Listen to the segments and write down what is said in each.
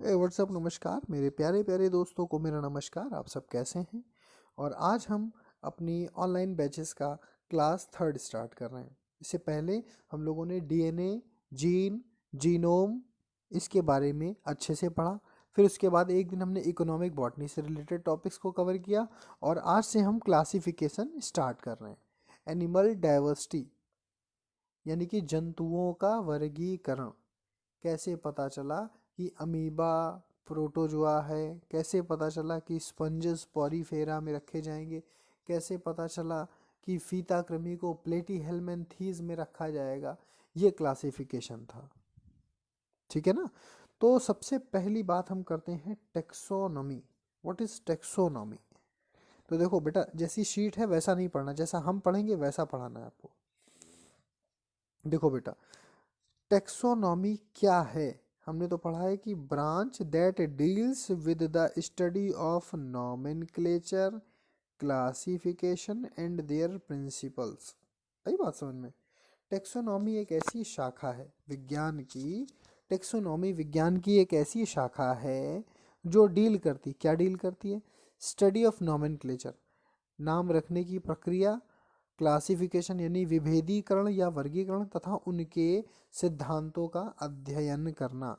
WhatsApp नमस्कार मेरे प्यारे प्यारे दोस्तों को मेरा नमस्कार। आप सब कैसे हैं? और आज हम अपनी ऑनलाइन बैचेस का क्लास थर्ड स्टार्ट कर रहे हैं। इससे पहले हम लोगों ने डीएनए, जीन, जीनोम इसके बारे में अच्छे से पढ़ा। फिर उसके बाद एक दिन हमने इकोनॉमिक बॉटनी से रिलेटेड टॉपिक्स को कवर किया और आज से हम क्लासिफिकेशन स्टार्ट कर रहे हैं। एनिमल डाइवर्सिटी यानी कि जंतुओं का वर्गीकरण। कैसे पता चला कि अमीबा प्रोटोजोआ है? कैसे पता चला कि स्पंजेस पॉरीफेरा में रखे जाएंगे? कैसे पता चला कि फीता कृमि को प्लेटीहेल्मिन्थीज में रखा जाएगा? ये क्लासिफिकेशन था, ठीक है ना। तो सबसे पहली बात हम करते हैं टेक्सोनॉमी। What is taxonomy? तो देखो बेटा, जैसी शीट है वैसा नहीं पढ़ना, जैसा हम पढ़ेंगे वैसा पढ़ाना है आपको। देखो बेटा, टेक्सोनॉमी क्या है? हमने तो पढ़ा है कि branch that deals with the study of nomenclature, classification and their principles. आई बात समझ में? टेक्सोनॉमी एक ऐसी शाखा है विज्ञान की, टेक्सोनॉमी विज्ञान की एक ऐसी शाखा है जो डील करती, क्या डील करती है? स्टडी ऑफ नॉमेनक्लेचर, नाम रखने की प्रक्रिया, क्लासिफिकेशन यानी विभेदीकरण या वर्गीकरण, तथा उनके सिद्धांतों का अध्ययन करना।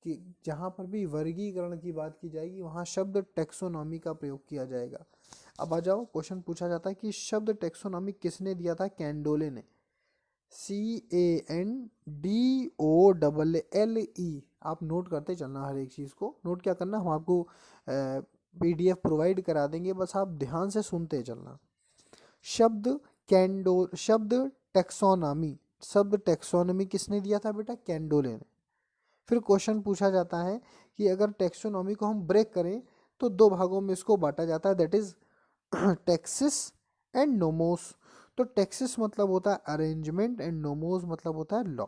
कि जहाँ पर भी वर्गीकरण की बात की जाएगी वहाँ शब्द टेक्सोनॉमी का प्रयोग किया जाएगा। अब आ जाओ, क्वेश्चन पूछा जाता है कि शब्द टेक्सोनॉमी किसने दिया था? कैंडोले ने। CANDOLLE। आप नोट करते चलना, हर एक चीज़ को नोट क्या करना, हम आपको PDF प्रोवाइड करा देंगे, बस आप ध्यान से सुनते चलना। शब्द शब्द टेक्सोनॉमी, शब्द टेक्सोनॉमी किसने दिया था बेटा? कैंडोले ने। फिर क्वेश्चन पूछा जाता है कि अगर टेक्सोनॉमी को हम ब्रेक करें तो दो भागों में इसको बांटा जाता है, that is Texas and nomos. तो टेक्सिस मतलब होता है अरेंजमेंट एंड नोमोस मतलब होता है लॉ।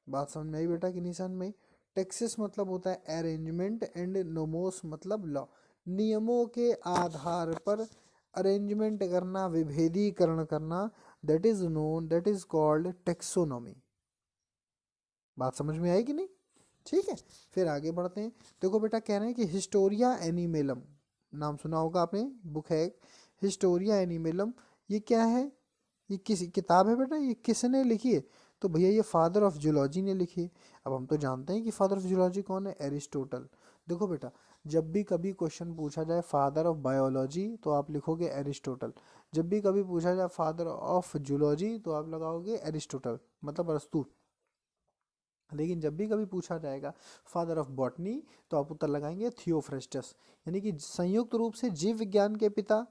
बात समझ में आई बेटा कि नहीं समझ में आई? टेक्सिस मतलब होता है अरेंजमेंट एंड नोमोस मतलब लॉ। नियमों के आधार पर अरेंजमेंट करना, विभेदीकरण करना, that is known, that is called taxonomy. बात समझ में आई कि नहीं? ठीक है, फिर आगे बढ़ते हैं। देखो बेटा, कह रहे हैं कि हिस्टोरिया एनिमेलम, नाम सुना होगा आपने, बुक है एक, हिस्टोरिया एनिमेलम। ये क्या है? ये किस किताब है बेटा? ये किसने लिखी है? तो भैया ये फादर ऑफ जूलॉजी ने लिखी है। अब हम तो जानते हैं कि फादर ऑफ जूलॉजी कौन है? एरिस्टोटल। देखो बेटा, जब भी कभी क्वेश्चन पूछा जाए फादर ऑफ बायोलॉजी तो आप लिखोगे एरिस्टोटल। जब भी कभी पूछा जाए फादर ऑफ जूलॉजी तो आप लगाओगे एरिस्टोटल, मतलब अरस्तू। लेकिन जब भी कभी पूछा जाएगा फादर ऑफ बॉटनी तो आप उत्तर लगाएंगे थियोफ्रेस्टस। यानी कि संयुक्त रूप से जीव विज्ञान के पिता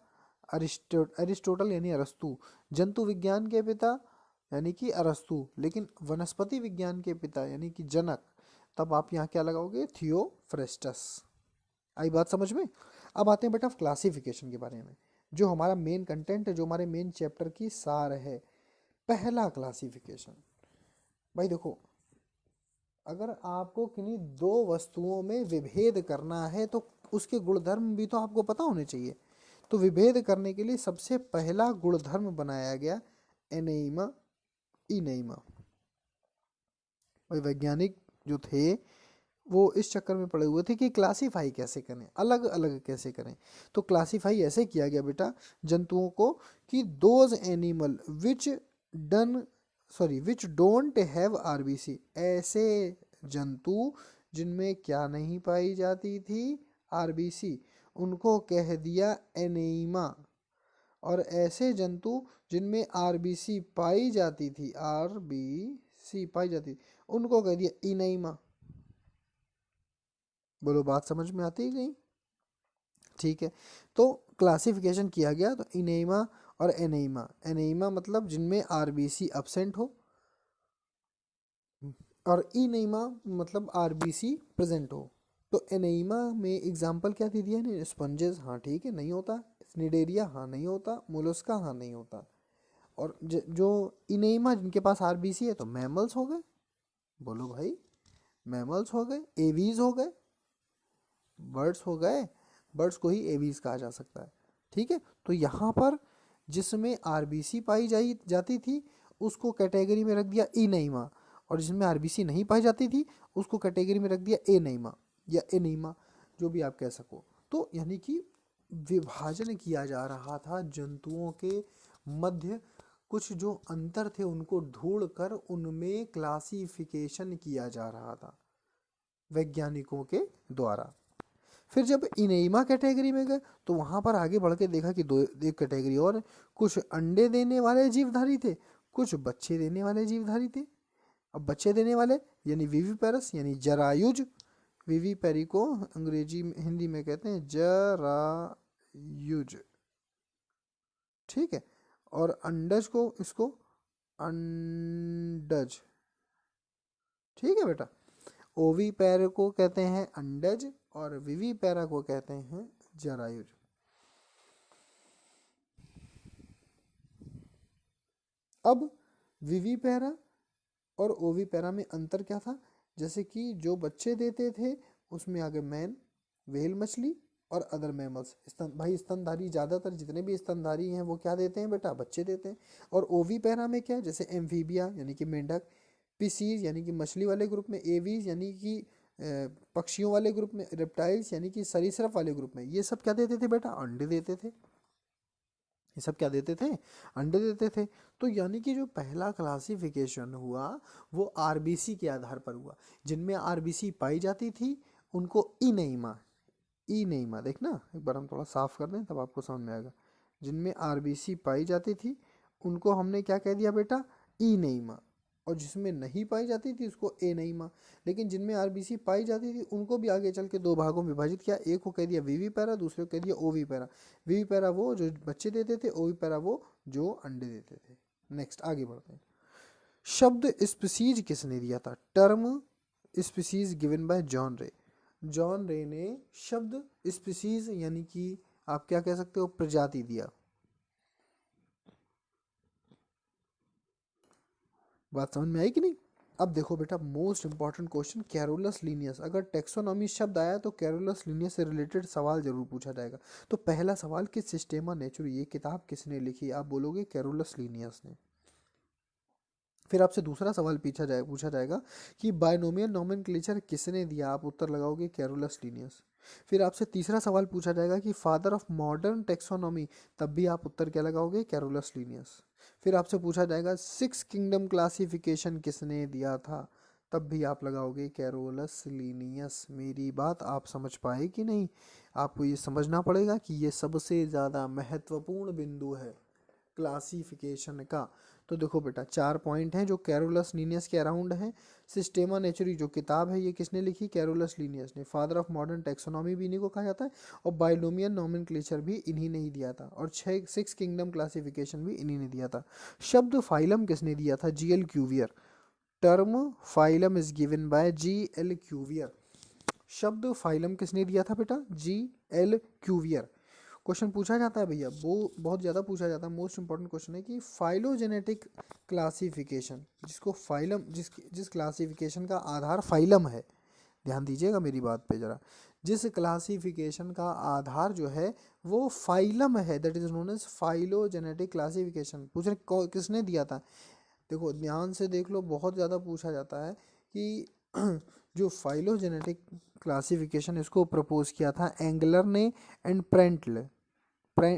अरिस्टोटल यानी अरस्तु, जंतु विज्ञान के पिता यानी कि अरस्तु, लेकिन वनस्पति विज्ञान के पिता यानी कि जनक, तब आप यहाँ क्या लगाओगे? थियोफ्रेस्टस। आई बात समझ में? अब आते हैं बेटा क्लासिफिकेशन के बारे में, जो हमारा मेन कंटेंट है, जो हमारे मेन चैप्टर की सार है। पहला क्लासिफिकेशन। भाई देखो, अगर आपको किन्हीं दो वस्तुओं में विभेद करना है तो उसके गुणधर्म भी तो आपको पता होने चाहिए। तो विभेद करने के लिए सबसे पहला गुणधर्म बनाया गया एनेइमा इनेइमा। भाई वैज्ञानिक जो थे वो इस चक्कर में पड़े हुए थे कि क्लासीफाई कैसे करें, अलग अलग कैसे करें। तो क्लासीफाई ऐसे किया गया बेटा जंतुओं को कि those animal which done which don't have RBC, ऐसे जंतु जिनमें क्या नहीं पाई जाती थी? आरबीसी, उनको कह दिया एनेइमा। और ऐसे जंतु जिनमें आरबीसी पाई जाती थी, आरबीसी पाई जाती थी, उनको कह दिया इनेइमा। बोलो, बात समझ में आती ही नहीं? ठीक है, तो क्लासिफिकेशन किया गया तो इनेमा और एनेमा। एनेमा मतलब जिनमें आरबीसी एब्सेंट हो, और इनेमा मतलब आरबीसी प्रेजेंट हो। तो एनेमा में एग्जांपल क्या दे दिया है? स्पंजेस, हाँ ठीक है, नहीं होता। स्निडेरिया, हाँ नहीं होता। मोलस्का, हाँ नहीं होता। और जो इनेमा जिनके पास आरबीसी है तो मैमल्स हो गए। बोलो भाई, मैमल्स हो गए, एवीज हो गए, बर्ड्स हो गए। बर्ड्स को ही एवीज कहा जा सकता है। ठीक है, तो यहाँ पर जिसमें आरबीसी पाई जाती थी उसको कैटेगरी में रख दिया इनेमा, और जिसमें आरबीसी नहीं पाई जाती थी उसको कैटेगरी में रख दिया एनीमा या एनीमा, जो भी आप कह सको। तो यानी कि विभाजन किया जा रहा था जंतुओं के मध्य, कुछ जो अंतर थे उनको ढूंढकर उनमें क्लासिफिकेशन किया जा रहा था वैज्ञानिकों के द्वारा। फिर जब इनेमा कैटेगरी में गए तो वहां पर आगे बढ़ के देखा कि दो एक कैटेगरी और, कुछ अंडे देने वाले जीवधारी थे, कुछ बच्चे देने वाले जीवधारी थे। अब बच्चे देने वाले यानी विविपेरस यानी जरायुज, विविपेरी को अंग्रेजी में हिंदी में कहते हैं जरायुज, ठीक है। और अंडज को इसको अंडज, ठीक है बेटा। ओवीपेर को कहते हैं अंडज और विविपेरा को कहते हैं जरायुज। अब विविपेरा और ओवीपेरा में अंतर क्या था, जैसे कि जो बच्चे देते थे उसमें आगे मैन, व्हेल मछली और अदर मैमल्स, भाई स्तनधारी ज़्यादातर जितने भी स्तनधारी हैं वो क्या देते हैं बेटा, बच्चे देते हैं। और ओवीपेरा में क्या है, जैसे एम्फीबिया यानी कि मेंढक, पीसीज यानी कि मछली वाले ग्रुप में, एवीज यानी कि पक्षियों वाले ग्रुप में, रेप्टाइल्स यानी कि सरीसृप वाले ग्रुप में, ये सब क्या देते थे बेटा, अंडे देते थे। ये सब क्या देते थे, अंडे देते थे। तो यानी कि जो पहला क्लासिफिकेशन हुआ वो आरबीसी के आधार पर हुआ। जिनमें आरबीसी पाई जाती थी उनको इनेमा, इनेमा देखना एक बार हम थोड़ा साफ कर दें तब आपको समझ में आएगा। जिनमें आरबीसी पाई जाती थी उनको हमने क्या कह दिया बेटा, इनेमा, और जिसमें नहीं पाई जाती थी उसको एनेमा। लेकिन जिनमें आरबीसी पाई जाती थी उनको भी आगे चल के दो भागों में विभाजित किया, एक को कह दिया विविपेरा, दूसरे को कह दिया ओवीपेरा। विविपेरा वो जो बच्चे देते थे, ओवीपेरा वो जो अंडे देते थे। नेक्स्ट आगे बढ़ते हैं। शब्द स्पीसीज किसने दिया था, term species given by John रे। जॉन रे ने शब्द स्पीसीज यानी कि आप क्या कह सकते हो, प्रजाति दिया। बात समझ में आई कि नहीं। अब देखो बेटा most important question, Carolus Linnaeus. अगर टेक्सोनॉमी शब्द आया तो कैरोलस लीनियस से रिलेटेड सवाल जरूर पूछा जाएगा। तो पहला सवाल कि सिस्टेमा नेचुरी ये किताब किसने लिखी, आप बोलोगे कैरोलस लीनियस ने। फिर आपसे दूसरा सवाल पूछा जाएगा कि बायनोमियल नोमेनक्लेचर किसने दिया, आप उत्तर लगाओगे कैरोलस लीनियस। फिर आपसे तीसरा सवाल पूछा जाएगा कि फादर ऑफ मॉडर्न टेक्सोनॉमी, तब भी आप उत्तर क्या लगाओगे, कैरोलस लीनियस। फिर आपसे पूछा जाएगा सिक्स किंगडम क्लासिफिकेशन किसने दिया था, तब भी आप लगाओगे कैरोलस लीनियस। मेरी बात आप समझ पाए कि नहीं, आपको ये समझना पड़ेगा कि ये सबसे ज़्यादा महत्वपूर्ण बिंदु है क्लासिफिकेशन का। तो देखो बेटा 4 पॉइंट हैं जो कैरोलस लीनियस के अराउंड हैं। सिस्टेमा नेचुरी जो किताब है ये किसने लिखी, कैरोलस लीनियस ने। फादर ऑफ मॉडर्न टेक्सोनॉमी भी इन्हीं को कहा जाता है, और बाइनोमियल नोमेनक्लेचर भी इन्हीं ने ही दिया था, और 6 किंगडम क्लासिफिकेशन भी इन्हीं ने दिया था। शब्द फाइलम किसने दिया था, G L Cuvier. Term phylum is given by G L Cuvier. शब्द फाइलम किसने दिया था बेटा, जीएल क्यूवियर। क्वेश्चन पूछा जाता है भैया, वो बहुत ज़्यादा पूछा जाता है, मोस्ट इंपॉर्टेंट क्वेश्चन है कि फाइलोजेनेटिक क्लासिफिकेशन, जिसको फाइलम जिस क्लासिफिकेशन का आधार फाइलम है, ध्यान दीजिएगा मेरी बात पे ज़रा, जिस क्लासिफिकेशन का आधार जो है वो फाइलम है, that is known as phylogenetic classification. पूछ रहे किसने दिया था, देखो ध्यान से देख लो, बहुत ज़्यादा पूछा जाता है कि जो फाइलोजेनेटिक क्लासिफिकेशन इसको प्रपोज किया था एंगलर ने एंड प्रेंटल।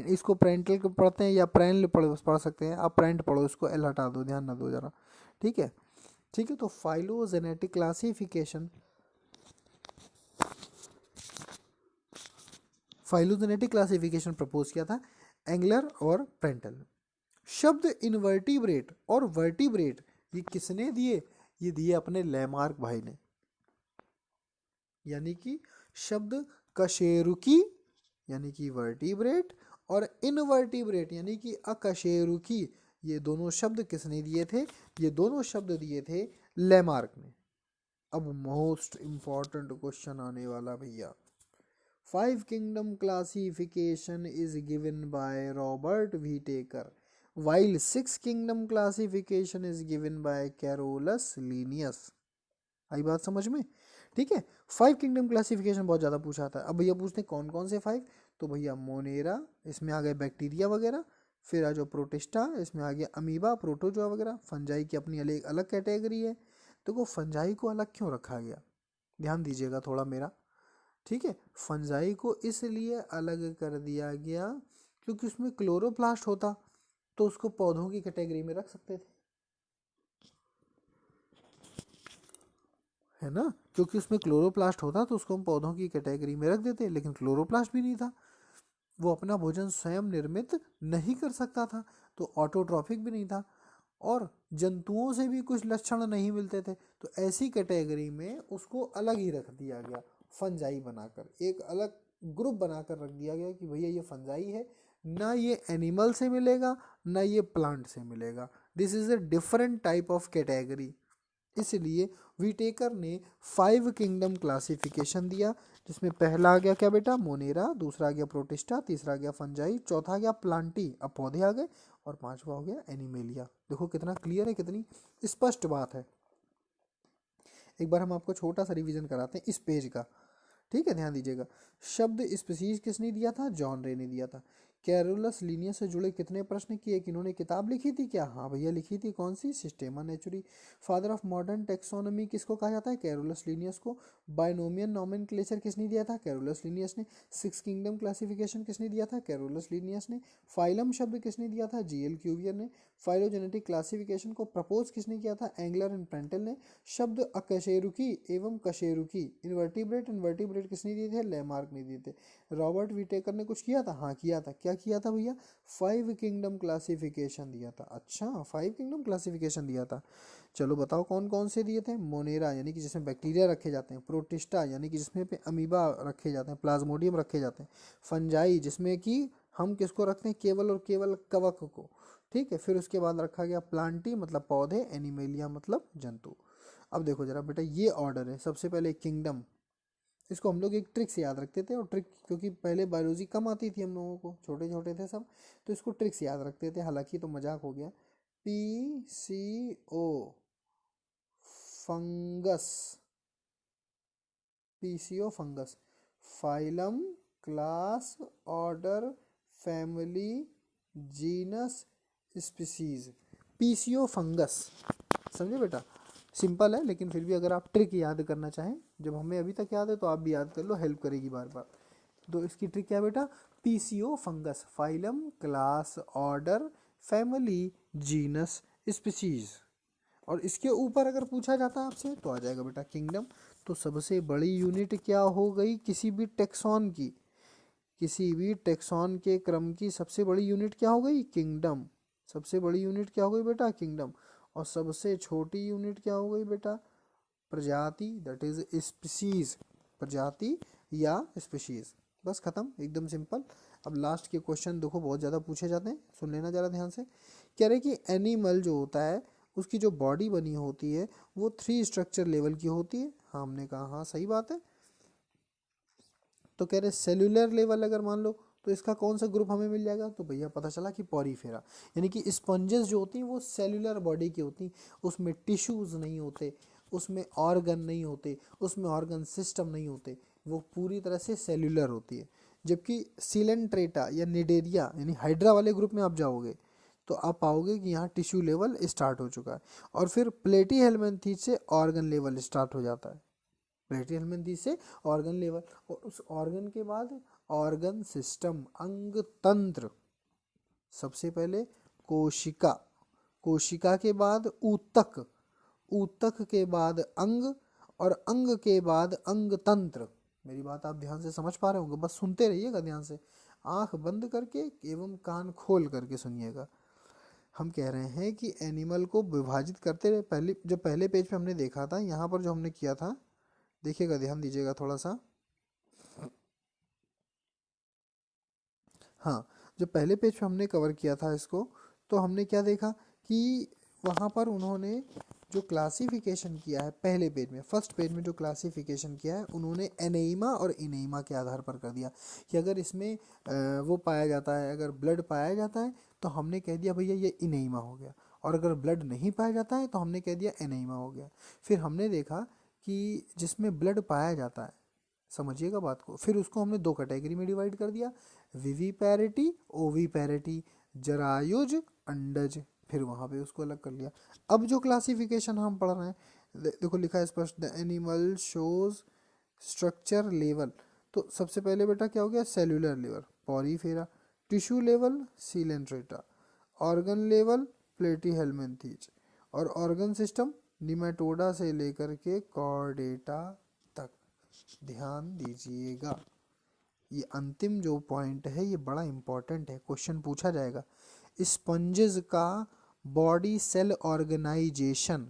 इसको प्रेंटल को पढ़ते हैं या प्रेंल पढ़ सकते हैं, आप प्रेंट पढ़ो, इसको एल हटा दो, ध्यान ना दो जरा, ठीक है। ठीक है, तो phylogenetic classification, phylogenetic classification propose किया था एंगलर और प्रेंटल। शब्द इनवर्टिब्रेट और वर्टिब्रेट ये किसने दिए, ये दिए अपने लैमार्क भाई ने। यानी कि शब्द कशेरुकी यानी कि वर्टिब्रेट और इनवर्टिब्रेट यानी कि अकशेरुकी, ये दोनों शब्द किसने दिए थे, ये दोनों शब्द दिए थे लैमार्क ने। अब मोस्ट इंपॉर्टेंट क्वेश्चन आने वाला भैया, 5 kingdom classification is given by Robert Whittaker while 6 kingdom classification is given by Carolus Linnaeus। आई बात समझ में, ठीक है। 5 किंगडम क्लासिफिकेशन बहुत ज़्यादा पूछा था। अब भैया पूछते हैं कौन कौन से 5, तो भैया मोनेरा, इसमें आ गए बैक्टीरिया वगैरह, फिर आ जो प्रोटिस्टा, इसमें आ गया अमीबा, प्रोटोजोआ वगैरह, फंजाई की अपनी अलग अलग कैटेगरी है, देखो फंजाई को अलग क्यों रखा गया, ध्यान दीजिएगा थोड़ा मेरा, ठीक है। फंजाई को इसलिए अलग कर दिया गया क्योंकि उसमें क्लोरोप्लास्ट होता तो उसको पौधों की कैटेगरी में रख सकते थे, है ना, क्योंकि उसमें क्लोरोप्लास्ट होता तो उसको हम पौधों की कैटेगरी में रख देते, लेकिन क्लोरोप्लास्ट भी नहीं था, वो अपना भोजन स्वयं निर्मित नहीं कर सकता था, तो ऑटोट्रॉफिक भी नहीं था, और जंतुओं से भी कुछ लक्षण नहीं मिलते थे, तो ऐसी कैटेगरी में उसको अलग ही रख दिया गया, फंजाई बनाकर एक अलग ग्रुप बनाकर रख दिया गया कि भैया ये फंजाई है, ना ये एनिमल से मिलेगा ना ये प्लांट से मिलेगा, this is a different type of category. इसलिए वीटेकर ने 5 किंगडम क्लासिफिकेशन दिया, जिसमें पहला आ गया क्या बेटा, मोनेरा, दूसरा आ गया प्रोटिस्टा, तीसरा आ गया फंजाई, चौथा आ गया प्लांटी, अब पौधे आ गए, और पांचवा हो गया एनिमेलिया। देखो कितना क्लियर है, कितनी स्पष्ट बात है। एक बार हम आपको छोटा सा रिवीजन कराते हैं इस पेज का, ठीक है, ध्यान दीजिएगा। शब्द स्पीसीज किसने दिया था, जॉन रे ने दिया था। कैरोलस लीनियस से जुड़े कितने प्रश्न किए, कि इन्होंने किताब लिखी थी क्या, हाँ भैया लिखी थी, कौन सी, सिस्टेमा नेचुरी। फादर ऑफ मॉडर्न टेक्सोनॉमी किसको कहा जाता है, कैरोलस लीनियस को। बाइनोमियल नोमेनक्लेचर किसने दिया था, कैरोलस लीनियस ने। 6 किंगडम क्लासिफिकेशन किसने दिया था, कैरोलस लीनियस ने। फाइलम शब्द किसने दिया था, जीएल क्यूवियर ने। फाइलोजेनेटिक क्लासिफिकेशन को प्रपोज किसने किया था, एंगलर एंड प्रेंटल ने। शब्द अकशेरुकी एवं कशेरुकी, इन्वर्टिब्रेट इन्वर्टिब्रेट किसने दिए थे, लैमार्क ने दिए थे। रॉबर्ट विटेकर ने कुछ किया था, हाँ किया था, क्या किया था भैया, 5 किंगडम क्लासिफिकेशन दिया था। अच्छा 5 किंगडम क्लासिफिकेशन दिया था, चलो बताओ कौन कौन से दिए थे। मोनेरा यानी कि जिसमें बैक्टीरिया रखे जाते हैं, प्रोटिस्टा यानी कि जिसमें पे अमीबा रखे जाते हैं, प्लाज्मोडियम रखे जाते हैं, फंजाई जिसमें कि हम किसको रखते हैं, केवल और केवल कवक को, ठीक है। फिर उसके बाद रखा गया प्लांटी मतलब पौधे, एनिमेलिया मतलब जंतु। अब देखो जरा बेटा, ये ऑर्डर है, सबसे पहले किंगडम, इसको हम लोग एक ट्रिक से याद रखते थे, और ट्रिक क्योंकि पहले बायोलॉजी कम आती थी हम लोगों को, छोटे छोटे थे सब, तो इसको ट्रिक से याद रखते थे, हालांकि तो मजाक हो गया। PCO fungus, PCO fungus, phylum, class, order, family, genus, species, PCO fungus, समझे बेटा, सिंपल है, लेकिन फिर भी अगर आप ट्रिक याद करना चाहें, जब हमें अभी तक याद है तो आप भी याद कर लो, हेल्प करेगी बार बार। तो इसकी ट्रिक क्या है बेटा, PCO fungus, phylum, class, order, family, genus, species, और इसके ऊपर अगर पूछा जाता है आपसे तो आ जाएगा बेटा किंगडम। तो सबसे बड़ी यूनिट क्या हो गई किसी भी टेक्सॉन की, किसी भी टेक्सॉन के क्रम की सबसे बड़ी यूनिट क्या हो गई, किंगडम। सबसे बड़ी यूनिट क्या हो गई बेटा, किंगडम। और सबसे छोटी यूनिट क्या हो गई बेटा, प्रजाति, दैट इज स्पीसीज, प्रजाति या स्पीशीज। बस खत्म, एकदम सिंपल। अब लास्ट के क्वेश्चन देखो बहुत ज़्यादा पूछे जाते हैं, सुन लेना ज़रा ध्यान से। कह रहे कि एनिमल जो होता है उसकी जो बॉडी बनी होती है वो 3 स्ट्रक्चर लेवल की होती है, हाँ हमने कहा हाँ सही बात है। तो कह रहे सेल्यूलर लेवल अगर मान लो तो इसका कौन सा ग्रुप हमें मिल जाएगा, तो भैया पता चला कि पॉरीफेरा, यानी कि स्पंजेस जो होती हैं वो सेल्यूलर बॉडी की होती हैं, उसमें टिश्यूज नहीं होते, उसमें ऑर्गन नहीं होते, उसमें ऑर्गन सिस्टम नहीं होते, वो पूरी तरह से सेल्यूलर होती है। जबकि सिलेंट्रेटा या निडेरिया यानी हाइड्रा वाले ग्रुप में आप जाओगे तो आप पाओगे कि यहाँ टिश्यू लेवल स्टार्ट हो चुका है, और फिर प्लेटी हेलमिन्थीज से ऑर्गन लेवल स्टार्ट हो जाता है, प्लेटी हेलमिन्थीज से ऑर्गन लेवल, और उस ऑर्गन के बाद ऑर्गन सिस्टम, अंग तंत्र, सबसे पहले कोशिका, कोशिका के बाद ऊतक, ऊतक के बाद अंग, और अंग के बाद अंग तंत्र। मेरी बात आप ध्यान से समझ पा रहे होंगे, बस सुनते रहिएगा ध्यान से, आंख बंद करके एवं कान खोल करके सुनिएगा। हम कह रहे हैं कि एनिमल को विभाजित करते रहे, पहले जो पहले पेज पे हमने देखा था, यहाँ पर जो हमने किया था, देखिएगा ध्यान दीजिएगा थोड़ा सा। हाँ, जो पहले पेज पे हमने कवर किया था इसको, तो हमने क्या देखा कि वहाँ पर उन्होंने जो क्लासिफिकेशन किया है पहले पेज में, फर्स्ट पेज में जो क्लासिफिकेशन किया है उन्होंने एनेइमा और इनेइमा के आधार पर कर दिया, कि अगर इसमें वो पाया जाता है, अगर ब्लड पाया जाता है तो हमने कह दिया भैया ये इनेइमा हो गया, और अगर ब्लड नहीं पाया जाता है तो हमने कह दिया एनेइमा हो गया। फिर हमने देखा कि जिसमें ब्लड पाया जाता है, समझिएगा बात को, फिर उसको हमने 2 कैटेगरी में डिवाइड कर दिया, विवीपैरिटी, ओवीपैरिटी, जरायुज, अंडज, फिर वहाँ पे उसको अलग कर लिया। अब जो क्लासिफिकेशन हम पढ़ रहे हैं देखो लिखा है स्पष्ट, the animal shows structure level. तो सबसे पहले बेटा क्या हो गया, cellular level Porifera, tissue level Coelenterata, organ level Platyhelminthes, और ऑर्गन सिस्टम निमेटोडा से लेकर के कॉर्डेटा तक। ध्यान दीजिएगा, ये अंतिम जो पॉइंट है ये बड़ा इंपॉर्टेंट है, क्वेश्चन पूछा जाएगा। स्पंजेस का बॉडी सेल ऑर्गेनाइजेशन,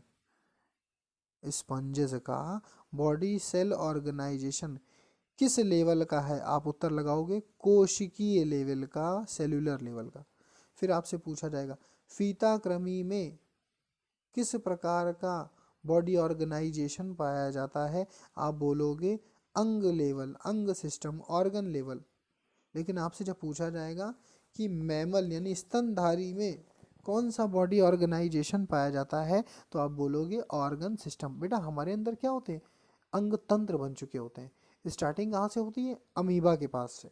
स्पंजेस का बॉडी सेल ऑर्गेनाइजेशन किस लेवल का है, आप उत्तर लगाओगे कोशिकीय लेवल का, सेल्यूलर लेवल का। फिर आपसे पूछा जाएगा फीताकृमि में किस प्रकार का बॉडी ऑर्गेनाइजेशन पाया जाता है, आप बोलोगे अंग लेवल, अंग सिस्टम, ऑर्गन लेवल। लेकिन आपसे जब पूछा जाएगा कि मैमल यानी स्तनधारी में कौन सा बॉडी ऑर्गेनाइजेशन पाया जाता है, तो आप बोलोगे ऑर्गन सिस्टम। बेटा हमारे अंदर क्या होते हैं, अंग तंत्र बन चुके होते हैं। स्टार्टिंग कहाँ से होती है, अमीबा के पास से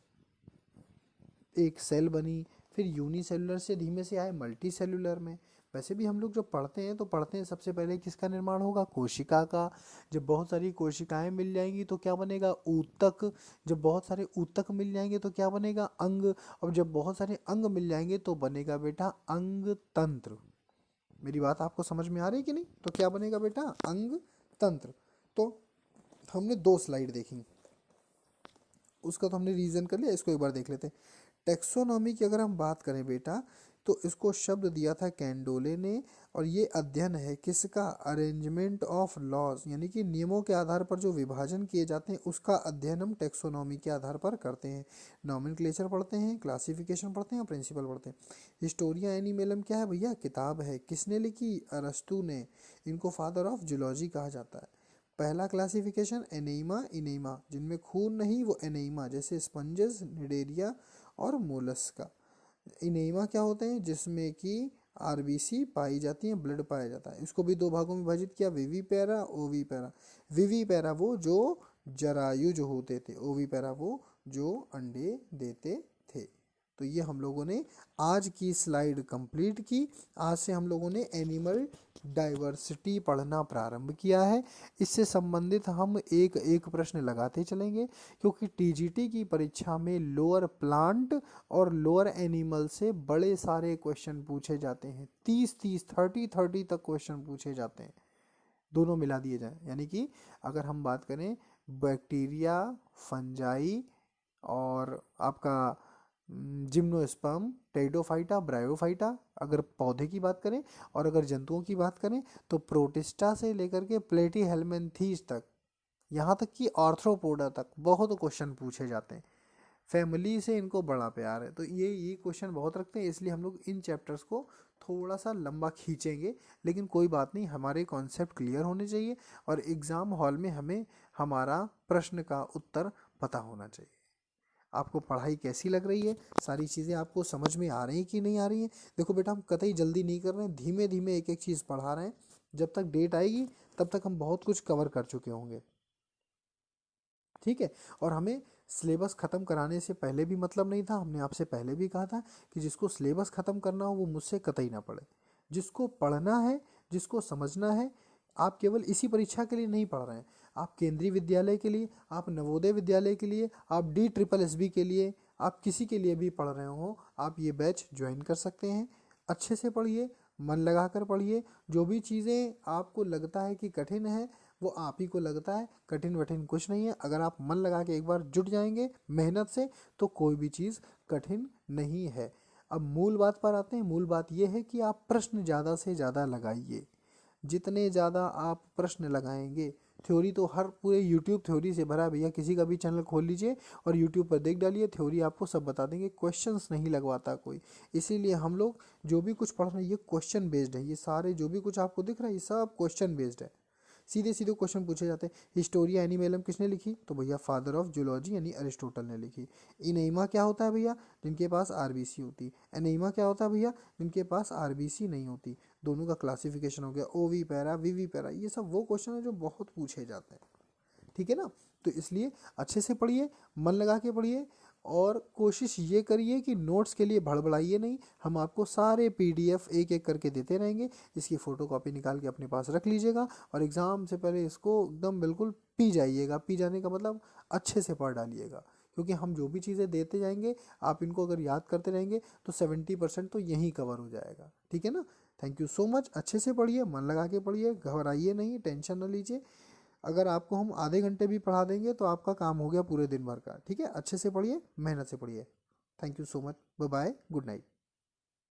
एक सेल बनी, फिर यूनिसेलुलर से धीमे से आए मल्टी सेलुलर में। वैसे भी हम लोग जब पढ़ते हैं तो पढ़ते हैं सबसे पहले किसका निर्माण होगा, कोशिका का। जब बहुत सारी कोशिकाएं मिल जाएंगी तो क्या बनेगा, ऊतक। जब बहुत सारे ऊतक मिल जाएंगे तो क्या बनेगा, अंग। और जब बहुत सारे अंग मिल जाएंगे तो बनेगा बेटा अंग तंत्र। मेरी बात आपको समझ में आ रही है कि नहीं, तो क्या बनेगा बेटा, अंग तंत्र। तो हमने 2 स्लाइड देखी, उसका तो हमने रीजन कर लिया, इसको एक बार देख लेते हैं। टेक्सोनॉमी की अगर हम बात करें बेटा, तो इसको शब्द दिया था कैंडोले ने, और ये अध्ययन है किसका, अरेंजमेंट ऑफ लॉज, यानी कि नियमों के आधार पर जो विभाजन किए जाते हैं उसका अध्ययन हम टेक्सोनॉमी के आधार पर करते हैं। नॉमेनक्लेचर पढ़ते हैं, क्लासिफिकेशन पढ़ते हैं और प्रिंसिपल पढ़ते हैं। हिस्टोरिया एनिमेलम क्या है भैया, किताब है। किसने लिखी, अरस्तु ने। इनको फादर ऑफ जूलॉजी कहा जाता है। पहला क्लासिफिकेशन एनीमा इनेमा, जिनमें खून नहीं वो एनीमा, जैसे स्पंजेस, निडेरिया और मोलस्का। इनेमा क्या होते हैं, जिसमें कि आरबीसी पाई जाती है, ब्लड पाया जाता है। इसको भी 2 भागों में विभाजित किया, विवीपेरा ओवीपेरा। विवीपेरा वो जो जरायुज होते थे, ओवीपेरा वो जो अंडे देते थे। तो ये हम लोगों ने आज की स्लाइड कंप्लीट की। आज से हम लोगों ने एनिमल डाइवर्सिटी पढ़ना प्रारंभ किया है। इससे संबंधित हम एक एक प्रश्न लगाते चलेंगे, क्योंकि टीजीटी की परीक्षा में लोअर प्लांट और लोअर एनिमल से बड़े सारे क्वेश्चन पूछे जाते हैं। 30-30, 30-30 तक क्वेश्चन पूछे जाते हैं, दोनों मिला दिए जाए। यानी कि अगर हम बात करें बैक्टीरिया, फंजाई और आपका जिम्नोस्पर्म, टेरिडोफाइटा, ब्रायोफाइटा, अगर पौधे की बात करें, और अगर जंतुओं की बात करें तो प्रोटिस्टा से लेकर के प्लेटीहेल्मिन्थीज तक, यहाँ तक कि आर्थ्रोपोडा तक बहुत क्वेश्चन पूछे जाते हैं। फैमिली से इनको बड़ा प्यार है, तो ये क्वेश्चन बहुत रखते हैं, इसलिए हम लोग इन चैप्टर्स को थोड़ा सा लंबा खींचेंगे। लेकिन कोई बात नहीं, हमारे कॉन्सेप्ट क्लियर होने चाहिए और एग्ज़ाम हॉल में हमें हमारा प्रश्न का उत्तर पता होना चाहिए। आपको पढ़ाई कैसी लग रही है, सारी चीज़ें आपको समझ में आ रही हैं कि नहीं आ रही हैं। देखो बेटा हम कतई जल्दी नहीं कर रहे हैं, धीमे धीमे एक एक चीज़ पढ़ा रहे हैं। जब तक डेट आएगी तब तक हम बहुत कुछ कवर कर चुके होंगे, ठीक है। और हमें सिलेबस ख़त्म कराने से पहले भी मतलब नहीं था, हमने आपसे पहले भी कहा था कि जिसको सिलेबस ख़त्म करना हो वो मुझसे कतई ना पढ़े। जिसको पढ़ना है, जिसको समझना है, आप केवल इसी परीक्षा के लिए नहीं पढ़ रहे हैं, आप केंद्रीय विद्यालय के लिए, आप नवोदय विद्यालय के लिए, आप DSSB के लिए, आप किसी के लिए भी पढ़ रहे हो, आप ये बैच ज्वाइन कर सकते हैं। अच्छे से पढ़िए, मन लगा कर पढ़िए। जो भी चीज़ें आपको लगता है कि कठिन है वो आप ही को लगता है, कठिन वठिन कुछ नहीं है। अगर आप मन लगा के एक बार जुट जाएंगे मेहनत से तो कोई भी चीज़ कठिन नहीं है। अब मूल बात पर आते हैं। मूल बात यह है कि आप प्रश्न ज़्यादा से ज़्यादा लगाइए। जितने ज़्यादा आप प्रश्न लगाएंगे, थ्योरी तो हर पूरे यूट्यूब थ्योरी से भरा है भैया, किसी का भी चैनल खोल लीजिए और यूट्यूब पर देख डालिए, थ्योरी आपको सब बता देंगे। क्वेश्चंस नहीं लगवाता कोई, इसीलिए हम लोग जो भी कुछ पढ़ रहे हैं ये क्वेश्चन बेस्ड है। ये सारे जो भी कुछ आपको दिख रहा है ये सब क्वेश्चन बेस्ड है, सीधे सीधे क्वेश्चन पूछे जाते हैं। हिस्टोरिया एनिमेलम किसने लिखी, तो भैया फादर ऑफ जूलॉजी यानी अरिस्टोटल ने लिखी। इनेमा क्या होता है भैया, जिनके पास आरबीसी होती। एनेमा क्या होता है भैया, जिनके पास आरबीसी नहीं होती। दोनों का क्लासिफिकेशन हो गया, ओवी पैरा, वीवी पैरा, ये सब वो क्वेश्चन है जो बहुत पूछे जाते हैं, ठीक है ना। तो इसलिए अच्छे से पढ़िए, मन लगा के पढ़िए, और कोशिश ये करिए कि नोट्स के लिए भड़बड़ाइए नहीं, हम आपको सारे पीडीएफ एक एक करके देते रहेंगे। इसकी फ़ोटोकॉपी निकाल के अपने पास रख लीजिएगा और एग्ज़ाम से पहले इसको एकदम बिल्कुल पी जाइएगा। पी जाने का मतलब अच्छे से पढ़ डालिएगा, क्योंकि हम जो भी चीज़ें देते जाएंगे आप इनको अगर याद करते रहेंगे तो 70% तो यहीं कवर हो जाएगा। ठीक है ना। Thank you so much. अच्छे से पढ़िए, मन लगा के पढ़िए, घबराइए नहीं, टेंशन न लीजिए। अगर आपको हम आधे घंटे भी पढ़ा देंगे तो आपका काम हो गया पूरे दिन भर का। ठीक है, अच्छे से पढ़िए, मेहनत से पढ़िए। Thank you so much. Bye bye, good night.